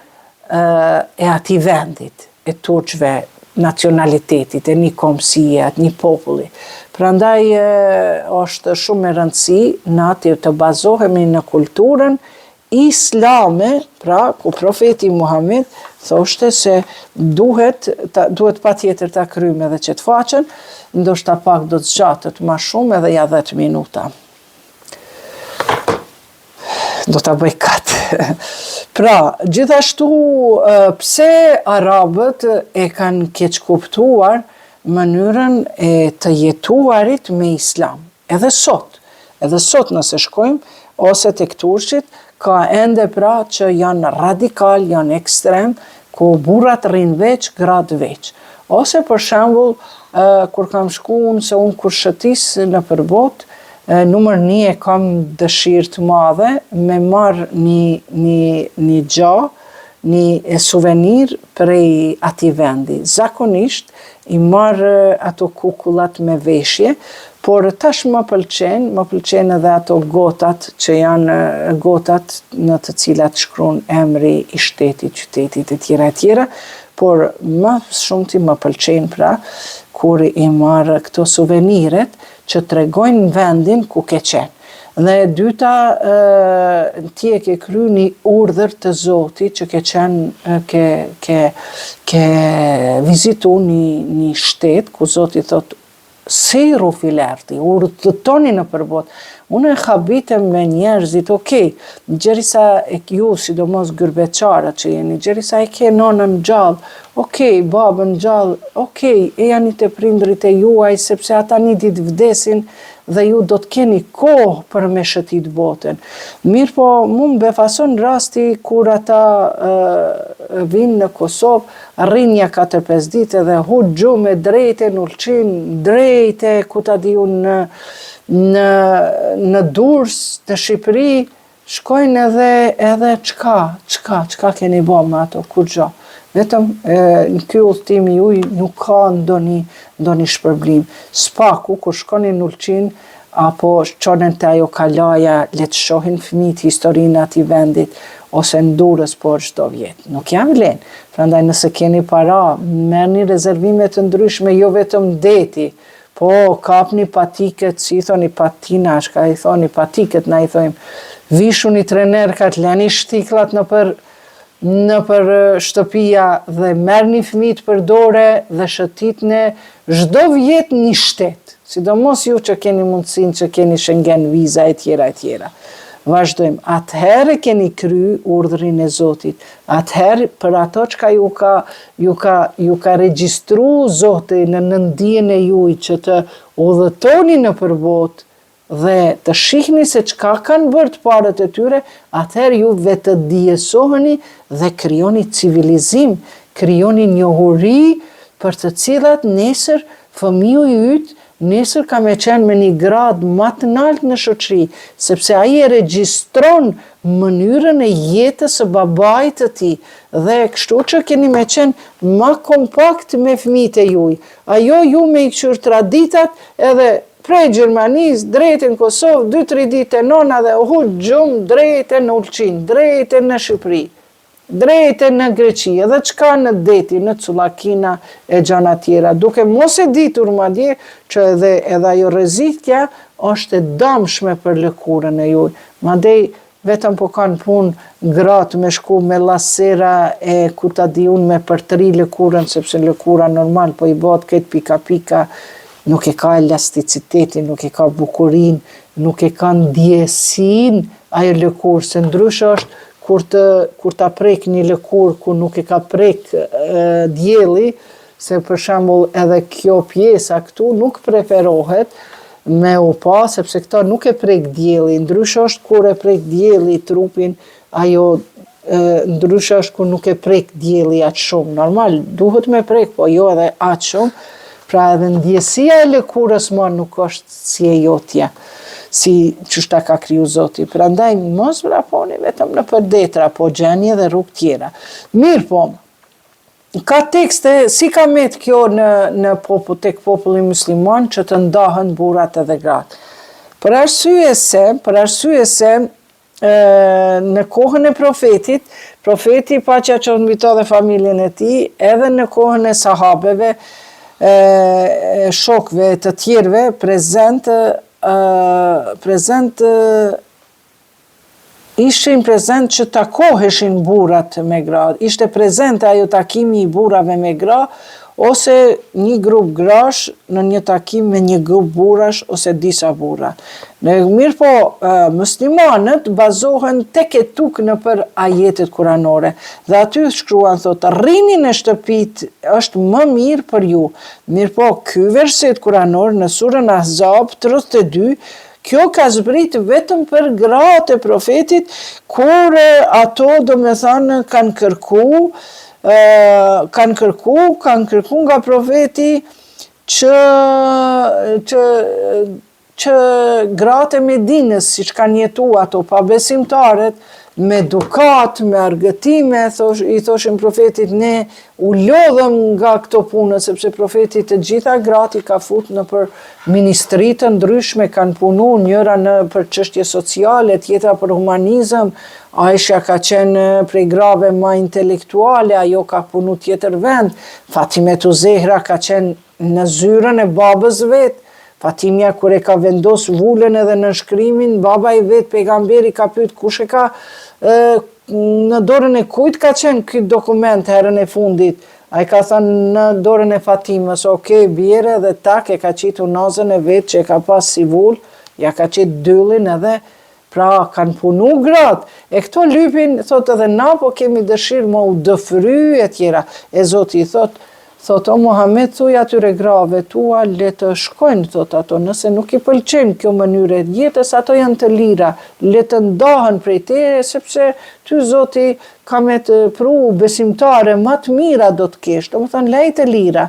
e atij vendit, e turqve, nacionalitetit, e një kombësie, atë një populli. Prandaj është shumë e rëndësi natë të bazohemi në kulturën islame, pra ku profeti Muhammed thoshte se duhet patjetër ta kryjmë edhe qëtë faqen, ndoshta pak do të zgjatët më shumë edhe ja 10 minuta. Do ta bëj kat. Pra, gjithashtu pse arabët e kanë keq kuptuar mënyrën e të jetuarit me islam. Edhe sot nëse shkojmë ose tek turqit, ka ende pra që janë radikal, janë ekstrem, ku burrat rrinë veç, gratë veç. Ose për shembull, kur kam shku unë kur shëtis në përbot, numër 1 e kam dëshirë të madhe me marrë një gjë, një suvenir prej atij vendi. Zakonisht i marrë ato kukullat me veshje, por tash më pëlqen edhe ato gotat që janë gotat në të cilat shkruan emri i shtetit, qytetit e tjera, por më shumti më pëlqen pra kur i marrë këto suveniret që tregojnë vendin ku ke qenë. Dhe e dyta, ti e ke kryer një urdhër të Zotit që ke qenë, ke vizitu një shtet ku Zoti thot siru fil ardi, udhëtoni në përbot. Unë e habitem me njerëzit, gjerisa ju, sidomos gërbeqarët që jeni, gjerisa e ke nonën gjallë, babën gjallë, e janë të prindrit e juaj, sepse ata një ditë vdesin dhe ju do të keni kohë për me shëtit botën. Mirë po, mu më befason rasti kur ata vinë në Kosovë, rrinja 4-5 ditë dhe huxhu me drejte, në Ulqin, drejte, ku ta di unë në Durrës, në Shqipëri, shkojnë edhe çka keni bo me ato, kur gjo. Vetëm në ky udhëtim juaj nuk ka ndonjë shpërblim. Spaku, kur shkonin në Ulqin, apo qonen të ajo kalaja, le të shohin fëmijët historinë atij vendit, ose në Durrës, por çdo vjet. Nuk jam vlen. Prandaj nëse keni para, merrni rezervime të ndryshme, jo vetëm deti, po kapni patiket, si i thoni patina, shka i thoni patiket, na i thojmë, vishuni trenerkat, leni shtiklat në për shtëpia dhe merrni fëmijët për dore dhe shëtitni çdo vjet një shtet. Sidomos ju që keni mundësinë, që keni Schengen, viza e tjera. Vazhdojmë. Atëherë keni kry urdhrin e Zotit. Atëherë për ato që ju ka regjistru Zoti në nëndjen e juaj që të udhëtoni në përbot dhe të shihni se çka kanë bërë të parët e tyre, atëherë ju vetë dijesoheni dhe krijoni civilizim, krijoni njohuri për të cilat nesër fëmiu i yt nesër ka me qenë me një grad më të lartë në shoqëri, sepse ai e regjistron mënyrën e jetës së babait të tij dhe kështu që keni me qenë më kompakt me fëmijët e juaj. Ajo ju me i këshur traditat edhe prej Gjermanisë, drejtë në Kosovë, 2-3 ditë nona dhe huxhum drejtë në Ulqin, drejtë në Shqipëri, drejtë në Greqi, edhe çka në deti, në Cullakina e gjana tjera, duke mos e ditur madje që edhe ajo rrezikja është e dëmshme për lëkurën e juaj. Madje vetëm po kanë punë gratë me shku me lasera e ku ta di unë me përtëri lëkurën, sepse lëkura normal po i bëhet këtë pika, nuk e ka elasticitetin, nuk e ka bukurin, nuk e ka ndjesin ajo lëkurë, se ndryshe është kur ta prek një lëkurë ku nuk e ka prek dielli, se për shembull edhe kjo pjesa këtu nuk preferohet me u pa, sepse këta nuk e prek dielli, ndryshe është kur e prek dielli trupin, ajo ndryshe është kur nuk e prek dielli aq shumë. Normal, duhet me prek, po jo edhe aq shumë. Pra edhe ndjesia e lëkurës më nuk është si e jotja. si çështa ka kriju Zoti. Prandaj mos vraponi vetëm në përdetra, po gjeni edhe rrugë tjera. Mirë po, ka tekste, si ka met kjo në tek populli musliman që të ndahen burrat edhe gratë. Për arsye se në kohën e profeti paqja qoftë mbi to dhe familjen e tij, edhe në kohën e sahabeve, shokëve të tjerëve ishin prezent që takoheshin burrat me gra. Ishte prezent ajo takimi I burrave me gra, ose një grup grash në një takim me një grup burrash ose disa burra. Në mirë po, muslimanët bazohen tek e tuk në për ajetet kuranore. Dhe aty shkruan thotë, rrini në shtëpit është më mirë për ju. Mirë po, ky verset kuranor në surën Ahzab 32, kjo ka zbrit vetëm për gratë e profetit, kur ato do me thënë kanë kërku nga profeti që gratë e Medinës, siç kanë jetu ato pabesimtarët, me dukat, me argëtime, I thoshin profetit, ne u lodhëm nga këto punë, sepse profeti të gjitha gratë I ka fut në për ministri të ndryshme, kanë punu njëra për çështje sociale, tjetra për humanizëm. Aisha ka qenë prej grave ma intelektuale, ajo ka punu tjetër vend. Fatimetu Zehra ka qenë në zyrën e babës vetë. Fatimia kur e ka vendos vullën edhe në shkrimin, baba I vetë pejgamberi ka pyet kush e ka në dorën e kujt ka qenë këtë dokument herën e fundit. Ai ka thënë në dorën e Fatimës, okay, bjere dhe tak e ka qitur nazën e vetë që e ka pas si vull, ja ka qitur dyllin edhe pra kanë punu gratë. E këto lypin, thot edhe na, po kemi dëshirë më u dëfry e tjera. E Zoti I thot, o Muhammed, thuj atyre grave tua, le të shkojnë, thot ato, nëse nuk I pëlqen kjo mënyrë e jetës, ato janë të lira, le të ndahen prej teje, sepse ty Zoti ka me të pru besimtare, më të mira do të kesh, do më thënë lejt e lira.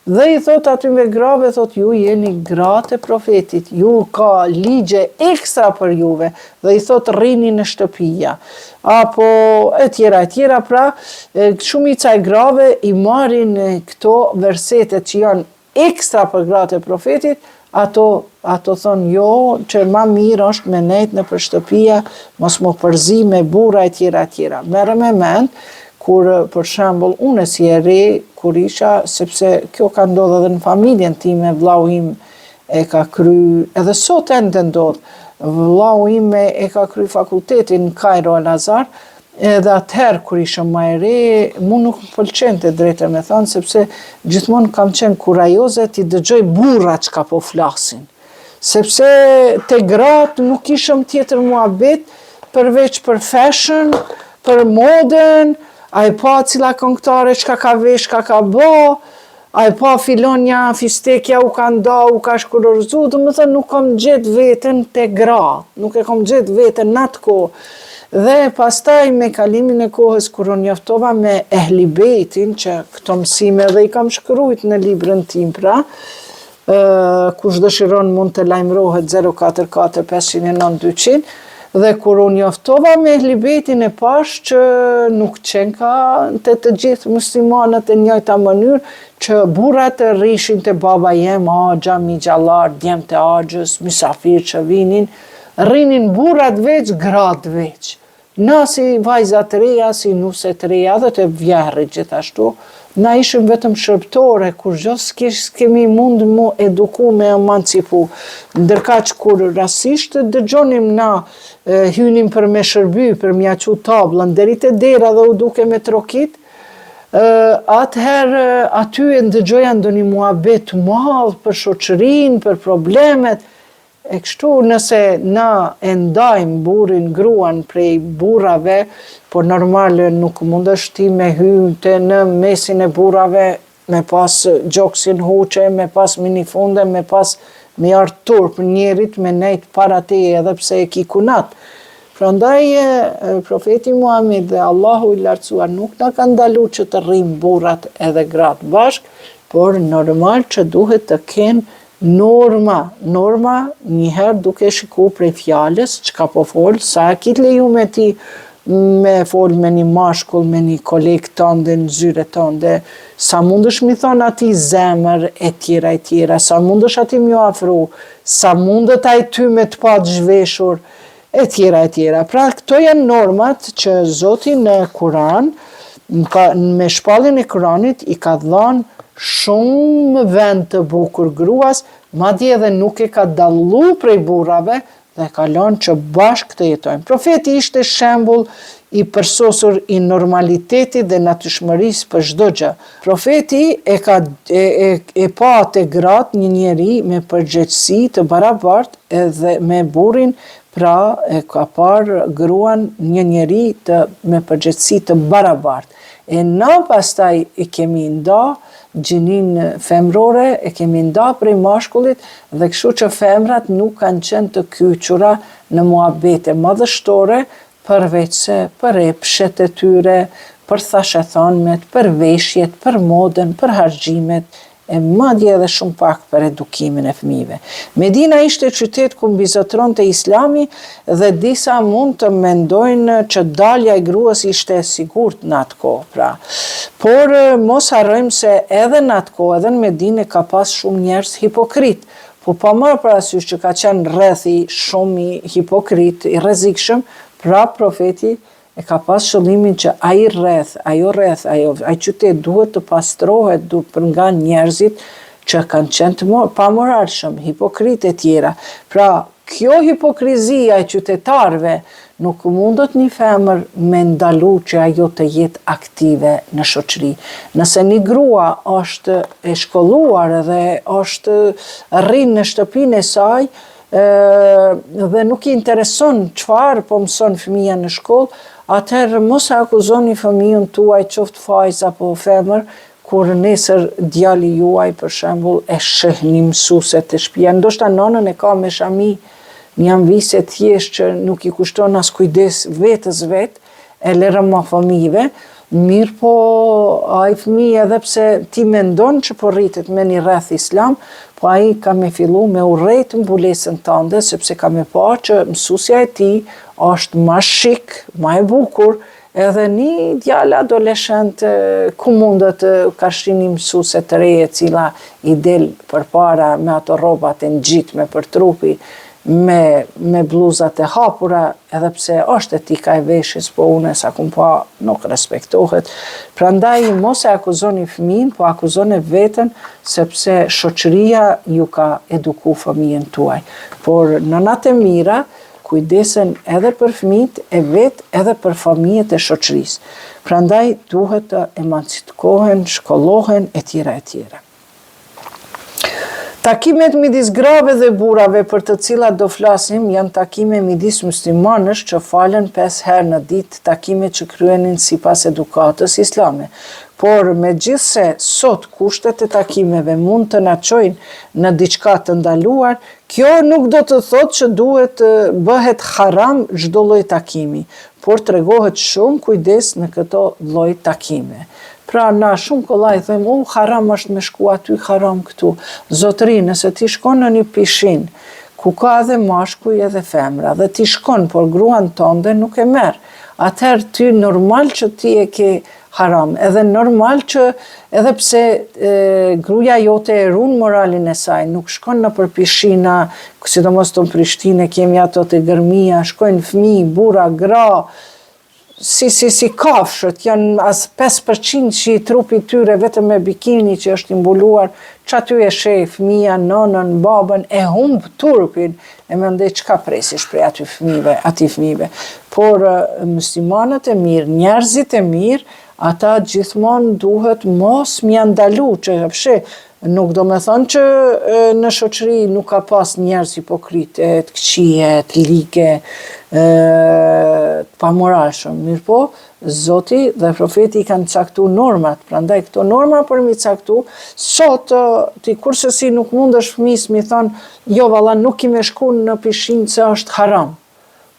Dhe I thot aty me grave, thot ju jeni gratë e profetit, ju ka ligje ekstra për juve, dhe I thot rrini në shtëpia. Apo e tjera, pra shumica e grave I marrin këto versetet që janë ekstra për gratë e profetit, ato thonë jo, që ma mirë është me nejt në për shtëpia, mos më përzi me burra e tjera. Merë me mend, kur për shembull unë si e re kur isha, sepse kjo ka ndodhur edhe në familjen time, vllau im e ka kry, edhe sot ende ndodh. Vllau im e ka kry fakultetin në Kairo Al Azhar, edhe atëherë kur ishëm më e re, mu nuk më pëlqente drejtë me thënë, sepse gjithmonë kam qenë kurajoze t'i dëgjoj burra çka po flasin. Sepse te gratë nuk ishëm tjetër muhabet përveç për fashion, për modën, a e pa cila këngëtare çka ka vesh, çka ka bë, a e pa filonja, fistekja u ka nda, u ka shkurorzu, do më thënë nuk kam gjetë veten te gratë, nuk e kam gjetë veten në atë kohë. Dhe pastaj me kalimin e kohës kur unë njoftova me Ehli Bejtin, që këto mësime dhe I kam shkruajt në librën tim, pra, kush dëshiron mund të lajmërohet 044 509 200, dhe kur unë njoftova me Ehli Bejtin e pash që nuk qenë ka të gjithë muslimanët e njëjta mënyrë, që burrat e rrishin të baba jem, agja, mi gjallar, djem të agjës, misafir që vinin, rrinin burrat veç, gratë veç. Na si vajzat reja, si nuset reja dhe të vjerrit gjithashtu, na ishim vetëm shërptore, kur kemi mund mu eduku me emancipu. Ndërkaq kur rasisht dëgjonim na hynim për me shërby, për mja qu tablën, deri te dera dhe u duke me trokit, atëherë aty e ndëgjoja ndonjë muhabet madh për shoqërinë, për problemet. E kështu nëse na e ndajmë burrin gruan prej burrave, po normal nuk mundesh ti me hyjtë në mesin e burrave, me pas gjoksin huqe, me pas minifunde, me pas me art turp njerit me nejt para teje edhe pse e ki kunat. Prandaj profeti Muhammed dhe Allahu I lartësuar nuk na ka ndalu që të rrim burrat edhe gratë bashk, por normal që duhet të kenë Norma njëherë duke shiku prej fjales, që ka po folë, sa e kitë leju me ti me folë me një mashkull, me një kolegë tënde, në zyre tënde, sa mundësh mi thonë ati zemër, e tjera, sa mundësh ati mjo afru, sa mundët ai ty me të pa të zhveshur, e tjera. Pra, këto janë normat që Zoti në Kuran, me shpalljen e Kuranit, i ka dhënë shumë vend të bukur gruas, madje edhe nuk e ka dallu prej burrave dhe ka lënë që bashkë të jetojnë. Profeti ishte shembull i përsosur i normalitetit dhe natyrshmërisë për çdo gjë. Profeti e pa te gratë një njeri me përgjegjësi të barabartë edhe me burrin, pra e ka parë gruan një njeri me përgjegjësi të barabartë. E na pastaj i kemi nda gjinin femrore, e kemi nda prej mashkullit dhe kështu që femrat nuk kanë qenë të kyçura në muhabete madhështore, përveç se për epshet e tyre, për thashethanmet, për veshjet, për modën, për harxhimet, e madje edhe shumë pak për edukimin e fëmijëve. Medina ishte qytet ku mbizotronte Islami dhe disa mund të mendojnë që dalja e gruas ishte e sigurt në atë kohë, pra. Por mos harrojmë se edhe në atë kohë, edhe në Medinë ka pas shumë njerëz hipokrit. Po pa marrë parasysh që ka qenë rrethi shumë i hipokrit, i rrezikshëm, pra profeti e ka pas qëllimin që ai qytet duhet të pastrohet për nga njerëzit që kanë qenë të pamoralshëm, hipokritë e tjera. Pra, kjo hipokrizia e qytetarëve nuk mundot një femër me ndalu që ajo të jetë aktive në shoqëri. Nëse një grua është e shkolluar dhe është rrinë në shtëpinë e saj, dhe nuk i intereson çfarë po mëson fëmia në shkollë, atëherë mos e akuzoni fëmijën tuaj qoftë fajz apo femër, kur nesër djali juaj për shembull e sheh një mësuese të shtëpia, ndoshta nënën e ka me shami, një anvisje thjesht që nuk i kushton as kujdes vetës vet, e lërë ma fëmijëve, mirë po ai fëmijë edhe pse ti mendon që po rritet me një rreth islam, po ai ka me fillu me urrejt mbulesën tënde, sepse ka me pa që mësusja e tij është ma shik, ma e bukur, edhe një djalë adoleshent ku mundet ka shini mësuse të reje cila i del përpara me ato rrobat e ngjitme për trupi, me bluzat e hapura, edhe pse është etika e veshjes, po unë sa kum pa nuk respektohet. Prandaj mos e akuzoni fëmijën, po akuzoni veten, sepse shoqëria ju ka eduku fëmijën tuaj. Por nënat e mira kujdesen edhe për fëmijët e vet, edhe për fëmijët e shoqërisë. Prandaj duhet të emancipohen, shkollohen e tjera. Takimet midis grave dhe burrave për të cilat do flasim janë takime midis muslimanësh që falen 5 herë në ditë, takime që kryenin sipas edukatës islame. Por megjithse sot kushtet e takimeve mund të na çojnë në diçka të ndaluar, kjo nuk do të thotë që duhet bëhet haram çdo lloj takimi, por tregohet shumë kujdes në këto lloj takime. Pra na shumë kollaj thëmë, haram është me shku aty, haram këtu. Zotëri, nëse ti shkon në një pishin, ku ka edhe mashkuj edhe femra, dhe ti shkon, por gruan tënde nuk e merr, atëherë ty normal që ti e ke haram, edhe normal që edhe pse gruaja jote e ruan moralin e saj, nuk shkon në për pishina, sidomos të në Prishtinë kemi ato të gërmia, shkojnë fëmijë, burra, gra, si kafshët, janë as 5% që i trupi tyre vetëm me bikini që është imbuluar, që aty e sheh fëmia, nënën, babën, e humb turpin, e mendoj çka presish prej aty fëmijëve. Por muslimanët e mirë, njerëzit e mirë, ata gjithmonë duhet mos m'ia ndalu që nuk do me thonë që në shoqëri nuk ka pas njerëz hipokrite, të këqije, të lige, të pamoralshëm. Mirë po, Zoti dhe profeti kanë caktu normat, prandaj këto norma për mi caktu, sot ti kurse si nuk mundesh fëmis mi thonë, jo valla nuk i me shku në pishin se është haram.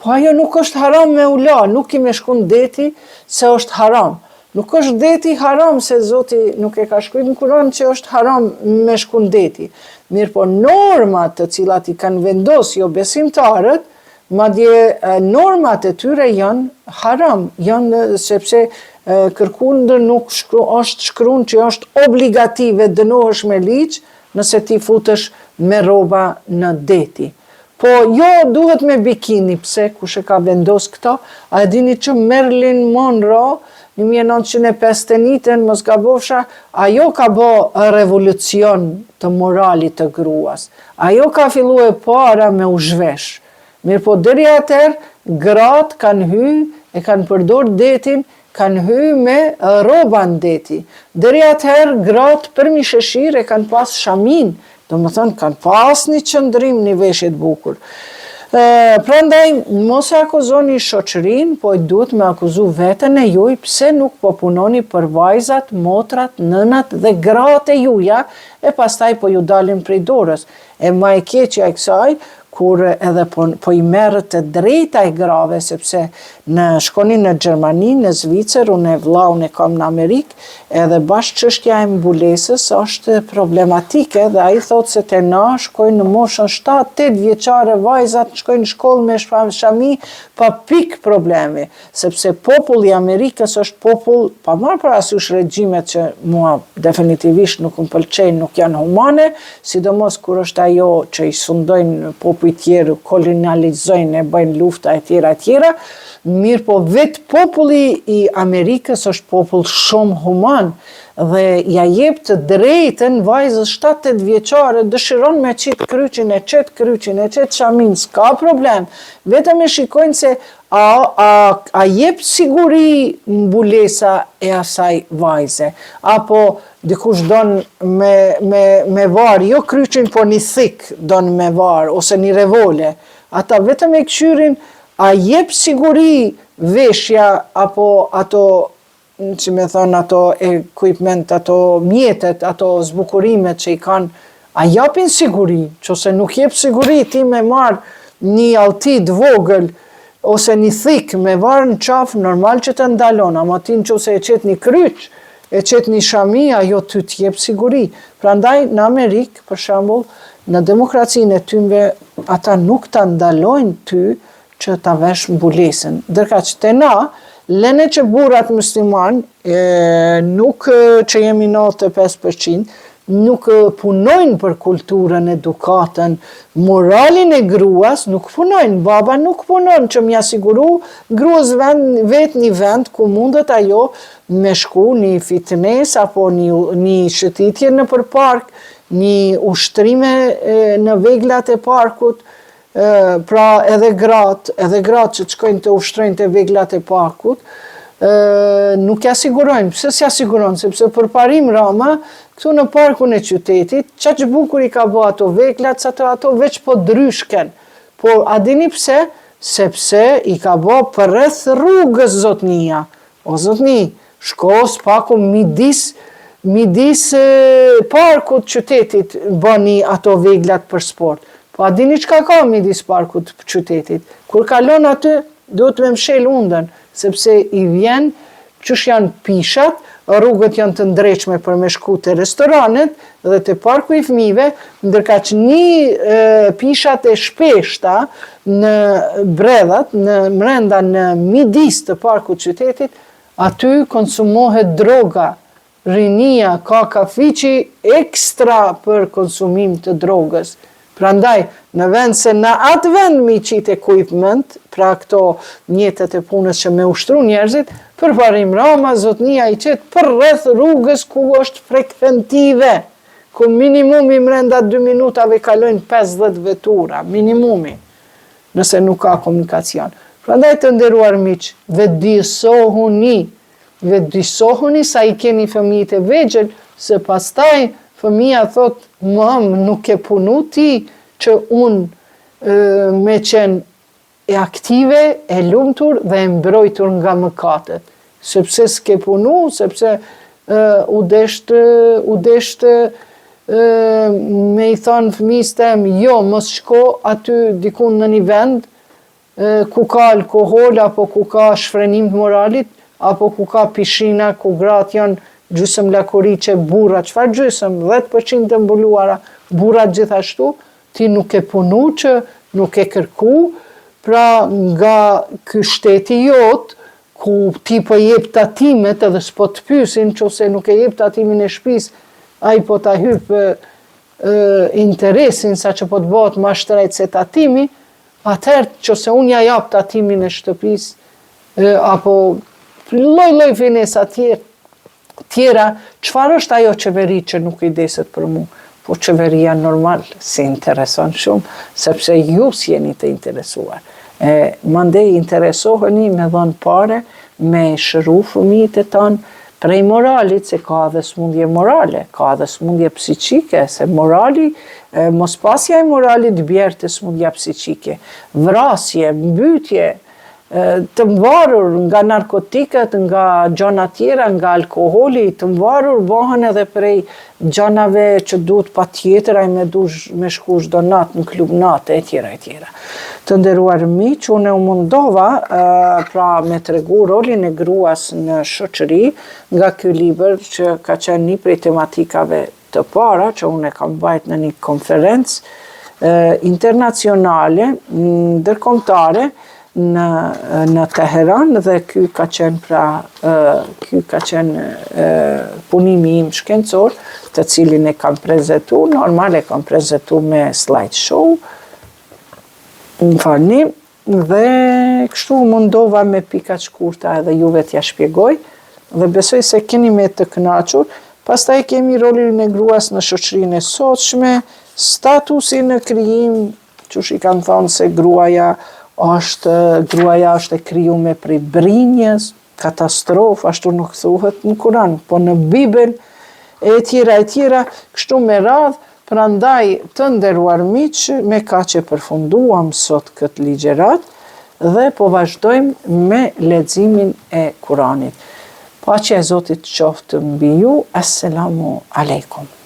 Po ajo nuk është haram me ula, nuk i me shku në deti se është haram. Nuk është deti haram, se Zoti nuk e ka shkruar në Kur'an që është haram me shku në deti. Mirë po normat të cilat i kanë vendosur jo besimtarët, madje normat e tyre janë haram, janë sepse kërkundër nuk është shkruar që është obligative, dënohesh me ligj nëse ti futesh me rroba në deti. Po jo duhet me bikini, pse kush e ka vendos këto? A e dini që Marilyn Monroe në 1951, mos gabofsha, ajo ka bo revolucion të moralit të gruas. Ajo ka fillu e para me u zhvesh. Mirë po deri atëherë, gratë kanë hy, e kanë përdor detin, kanë hy me rroba në deti. Deri atëherë, gratë për mi sheshir e kanë pas shamin, do më thënë kanë pas një qëndrim një veshjet bukur. Prandaj, mos e akuzoni shoqërinë, po duhet me akuzu veten e juaj pse nuk po punoni për vajzat, motrat, nënat dhe gratë e juaja, e pastaj po ju dalin prej dorës. E ma e keqja e kësaj, kur edhe po i merret të drejta e grave, sepse shkoni në Gjermani, në Zvicër, unë e vllaun e kam në Amerikë, edhe bashkë çështja e mbulesës është problematike dhe ai thotë se te na shkojnë në moshën 7-8 vjeçare vajzat shkojnë në shkollë me shami pa pik problemi, sepse populli i Amerikës është popull, pa marrë parasysh regjimet që mua definitivisht nuk më pëlqejnë, nuk janë humane, sidomos kur është ajo që i sundojnë popull tjerë, kolonializojnë, e bëjnë lufta e tjera, mirë po vetë populli i Amerikës është popull shumë human dhe ja jep të drejtën vajzës 7-8 vjeçare, dëshiron me qit kryqin, e qet shamin, s'ka problem, vetëm e shikojnë se a jep siguri mbulesa e asaj vajze, apo dikush don me var, jo kryqin, po një thik don me var, ose një revole. Ata vetëm e këshyrin, a jep siguri veshja, apo ato, që me thonë, ato equipment, ato mjetet, ato zbukurimet që i kanë, a japin siguri, që ose nuk jep siguri ti me marë një altit vogël, ose një thik me varë në qafë, normal që të ndalon, ama ti në që ose e qet një kryq, e qet një shami, ajo ty t'jep siguri. Prandaj në Amerikë, për shembull, në demokracinë e tyre, ata nuk ta ndalojnë ty që ta vesh mbulesën. Ndërka që te na, lene që burrat musliman, nuk që jemi 95%, nuk punojnë për kulturën, edukatën, moralin e gruas, nuk punojnë, baba nuk punon që m'ja siguru gruas vetë një vend ku mundet ajo me shku një fitnes, apo një shëtitje në për park, një ushtrime në veglat e parkut, pra edhe gratë që të shkojnë të ushtrojnë të veglat e parkut, nuk ja sigurojnë. Pse s'ja sigurojnë? Sepse për parim rama, këtu në parkun e qytetit, që bukur i ka bo ato veglat, ato veç po dryshken. Po, a dini pse? Sepse i ka bo për rreth rrugës zotnia. O zotni, shko s'paku midis parkut qytetit bëni ato veglat për sport. Po, a dini qka ka midis parkut qytetit? Kur kalon aty, duhet me mshel undën, sepse i vjen qësh janë pishat, rrugët janë të ndreqme për me shku të restoranet dhe të parku i fëmijëve, ndërka që një pishat e shpeshta në bredhat, mrenda në midis të parku qytetit, aty konsumohet droga, rinia, ka kafiqi ekstra për konsumim të drogës. Prandaj, në vend se në atë vend mi qit equipment, pra këto mjetet e punës që me ushtru njerëzit, për parim rama, zotnia i qet për rreth rrugës ku është frekventive, ku minimumi mrenda 2 minutave kalojnë 50 vetura, minimumi, nëse nuk ka komunikacion. Prandaj të nderuar miq, vetëdijsohuni sa i keni fëmijët e vegjël, se pastaj fëmija thot, mam, nuk e punu ti që unë me qenë e aktive, e lumtur dhe e mbrojtur nga mëkatet. Sepse s'ke punu, sepse u desht me i thonë fëmijës tem, jo, mos shko aty dikun në një vend ku ka alkohol apo ku ka shfrenim të moralit, apo ku ka pishina, ku gratë janë gjysmë lakuriqe, burra, çfarë gjysmë, 10% të mbuluara, burrat gjithashtu, ti nuk e punu që nuk e kërku, pra nga ky shteti jot, ku ti po jep tatimet edhe s'po të pyesin nëse nuk e jep tatimin e shtëpisë, ai po ta hyp interesin sa që po të bëhet ma shtrejt se tatimi, atëherë nëse unë ja jap tatimin e shtëpisë, apo lloj finesa tjera, çfarë është ajo qeveri që nuk i deset për mu? Po qeveria normal, si intereson shumë, sepse ju s'jeni të interesuar. Mandej interesoheni me dhënë pare, me shëru fëmijët e tanë prej moralit, se ka dhe smundje morale, ka dhe smundje psiqike, se morali, mos pasja e moralit bjerë të smundja psiqike, vrasje, mbytye, të mvarur nga narkotikët, nga gjana tjera, nga alkoholi, të mvarur bëhen edhe prej gjanave që duhet pa tjetër, me shku çdo natë në klub natë, e tjera. Të nderuar miq, unë u mundova pra me tregu rolin e gruas në shoqëri nga ky libër që ka qenë një prej tematikave të para që unë e kam bajt në një konferencë internacionale, ndërkombëtare, në Teheran, dhe ky ka qenë punimi im shkencor, të cilin e kam prezentu, normal e kam prezentu me slide show, më falni, dhe kështu mundova me pika shkurta edhe juve t'ja shpjegoj, dhe besoj se keni me të kënaqur. Pastaj kemi rolin e gruas në shoqërinë e sotshme, statusi në krijim, qysh i kanë thonë se gruaja është e krijuar prej brinjës, katastrofë, ashtu nuk thuhet në Kur'an, po në Bibël e tjera, kështu me radhë. Prandaj të nderuar miq, me kaq e përfunduam sot këtë ligjerat dhe po vazhdojmë me leximin e Kuranit. Paqja e Zotit qoftë mbi ju. Asselamu alaikum.